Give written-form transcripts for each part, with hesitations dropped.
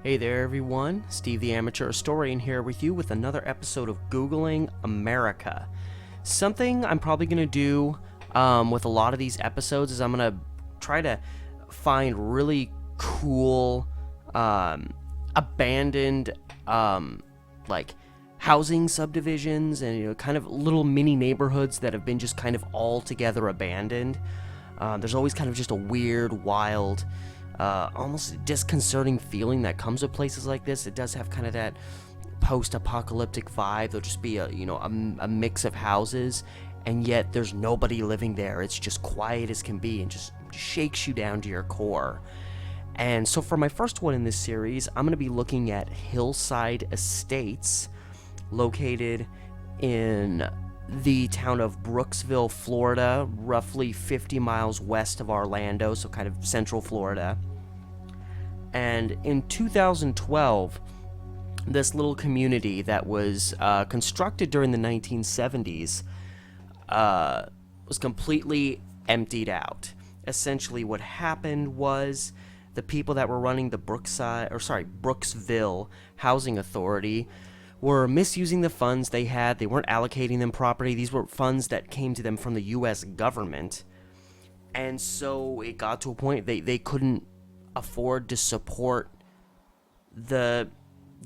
Hey there everyone, Steve the Amateur Historian here with you with another episode of Googling America. Something I'm probably going to do with a lot of these episodes is I'm going to try to find really cool abandoned like housing subdivisions and kind of little mini neighborhoods that have been just kind of all together abandoned. There's always kind of just a weird, wild, almost disconcerting feeling that comes with places like this. It does have kind of that post-apocalyptic vibe. There'll just be a mix of houses, and yet there's nobody living there. It's just quiet as can be and just shakes you down to your core. And so for my first one in this series, I'm going to be looking at Hillside Estates, located in the town of Brooksville, Florida, roughly 50 miles west of Orlando, so kind of central Florida. And in 2012, this little community that was constructed during the 1970s was completely emptied out. Essentially what happened was the people that were running the Brooksville Housing Authority were misusing the funds they had. They weren't allocating them properly. These were funds that came to them from the U.S. government. And so it got to a point they couldn't afford to support the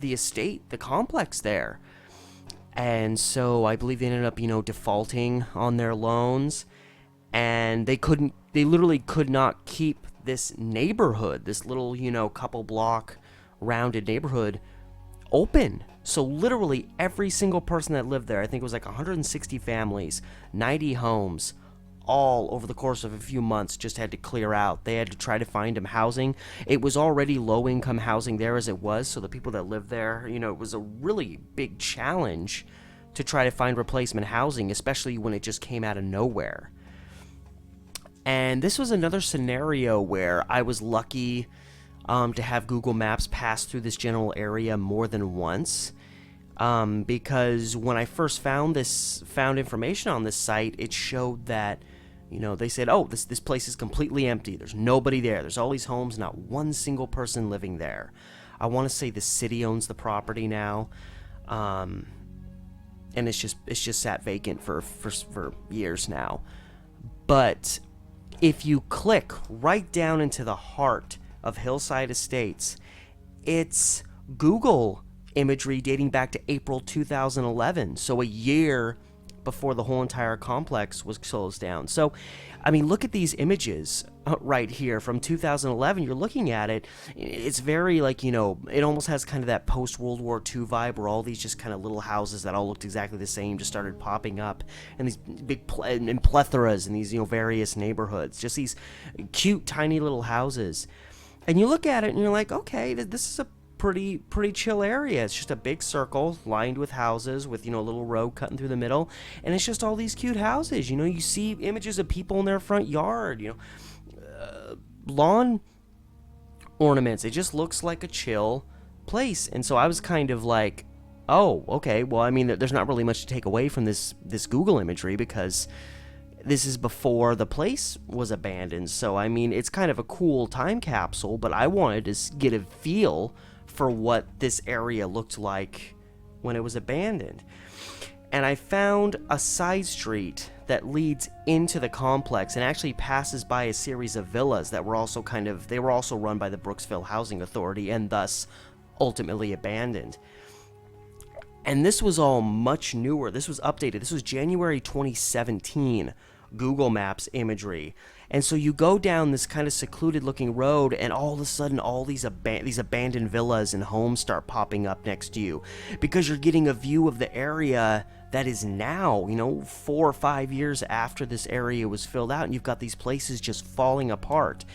estate, the complex there. And so I believe they ended up, defaulting on their loans. And they literally could not keep this neighborhood, this little, couple block rounded neighborhood open. So literally every single person that lived there, I think it was like 160 families, 90 homes, all over the course of a few months just had to clear out. They had to try to find them housing. It was already low-income housing there as it was, so the people that lived there, it was a really big challenge to try to find replacement housing, especially when it just came out of nowhere. And this was another scenario where I was lucky to have Google Maps pass through this general area more than once, because when I first found information on this site, it showed that, they said, oh, this place is completely empty. There's nobody there. There's all these homes, not one single person living there. I want to say the city owns the property now, and it's just sat vacant for years now. But if you click right down into the heart of Hillside Estates, it's Google imagery dating back to April 2011, so a year before the whole entire complex was closed down. So, look at these images right here from 2011. You're looking at it, it's very it almost has kind of that post-World War II vibe where all these just kind of little houses that all looked exactly the same just started popping up, and these big plethoras in these, various neighborhoods, just these cute, tiny little houses. And you look at it and you're like, okay, this is a pretty chill area. It's just a big circle lined with houses with, a little road cutting through the middle. And it's just all these cute houses. You see images of people in their front yard, lawn ornaments. It just looks like a chill place. And so I was kind of like, oh, okay, well, there's not really much to take away from this Google imagery because this is before the place was abandoned. So, it's kind of a cool time capsule, but I wanted to get a feel for what this area looked like when it was abandoned. And I found a side street that leads into the complex and actually passes by a series of villas that were also run by the Brooksville Housing Authority and thus ultimately abandoned. And this was all much newer. This was updated. This was January 2017 Google Maps imagery. And so you go down this kind of secluded looking road, and all of a sudden all these abandoned villas and homes start popping up next to you, because you're getting a view of the area that is now, 4 or 5 years after this area was filled out, and you've got these places just falling apart.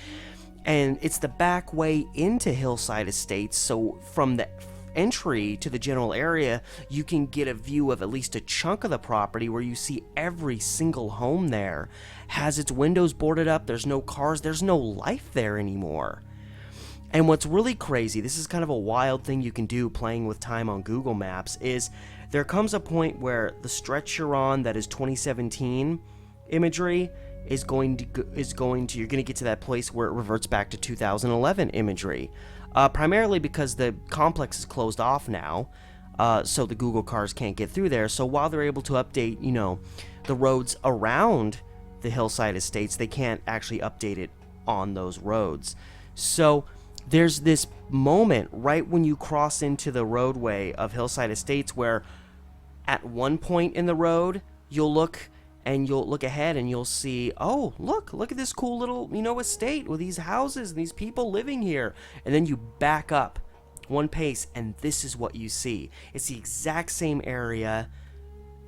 And it's the back way into Hillside Estates, so from the entry to the general area, you can get a view of at least a chunk of the property where you see every single home there has its windows boarded up. There's no cars. There's no life there anymore. And what's really crazy, this is kind of a wild thing you can do playing with time on Google Maps, is there comes a point where the stretch you're on that is 2017 imagery you're going to get to that place where it reverts back to 2011 imagery. primarily because the complex is closed off now, so the Google cars can't get through there. So while they're able to update, the roads around the Hillside Estates, they can't actually update it on those roads. So there's this moment right when you cross into the roadway of Hillside Estates where at one point in the road, you'll look ahead and you'll see, oh, look at this cool little, estate with these houses and these people living here. And then you back up one pace and this is what you see. It's the exact same area,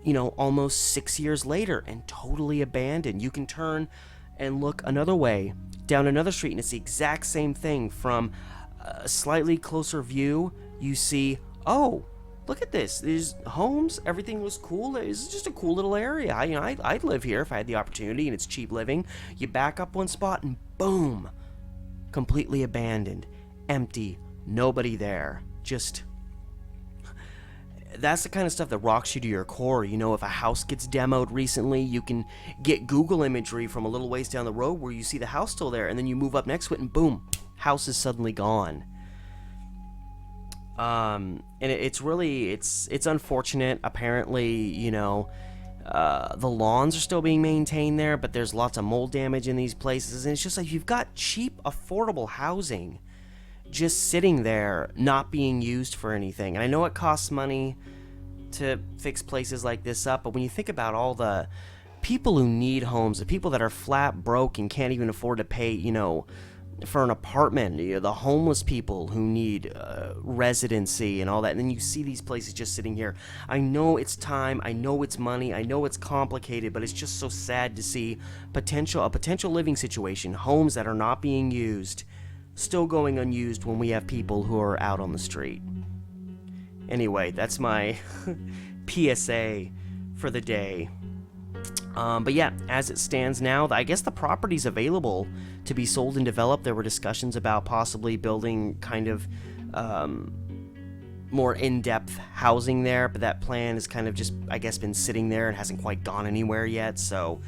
almost 6 years later and totally abandoned. You can turn and look another way down another street and it's the exact same thing. From a slightly closer view, you see, oh, look at this. There's homes. Everything was cool. It's just a cool little area. I'd live here if I had the opportunity, and it's cheap living. You back up one spot, and boom, completely abandoned, empty, nobody there. Just, that's the kind of stuff that rocks you to your core. If a house gets demoed recently, you can get Google imagery from a little ways down the road where you see the house still there, and then you move up next to it, and boom, house is suddenly gone. And it's really, it's unfortunate. Apparently, the lawns are still being maintained there, but there's lots of mold damage in these places. And it's just like, you've got cheap, affordable housing just sitting there, not being used for anything. And I know it costs money to fix places like this up, but when you think about all the people who need homes, the people that are flat broke and can't even afford to pay, for an apartment, the homeless people who need residency and all that, and then you see these places just sitting here. I know it's time, I know it's money, I know it's complicated, but it's just so sad to see a potential living situation, homes that are not being used, still going unused when we have people who are out on the street. Anyway, that's my PSA for the day. But yeah, as it stands now, I guess the property's available to be sold and developed. There were discussions about possibly building kind of more in-depth housing there, but that plan has kind of just, I guess, been sitting there and hasn't quite gone anywhere yet. So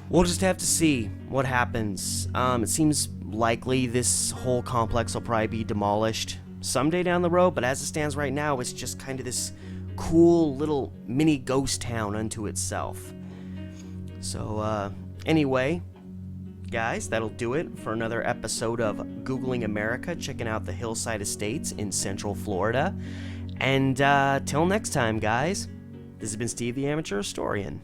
we'll just have to see what happens. It seems likely this whole complex will probably be demolished someday down the road, but as it stands right now, it's just kind of this cool little mini ghost town unto itself. So, anyway, guys, that'll do it for another episode of Googling America, checking out the Hillside Estates in Central Florida. And till next time, guys, this has been Steve the Amateur Historian.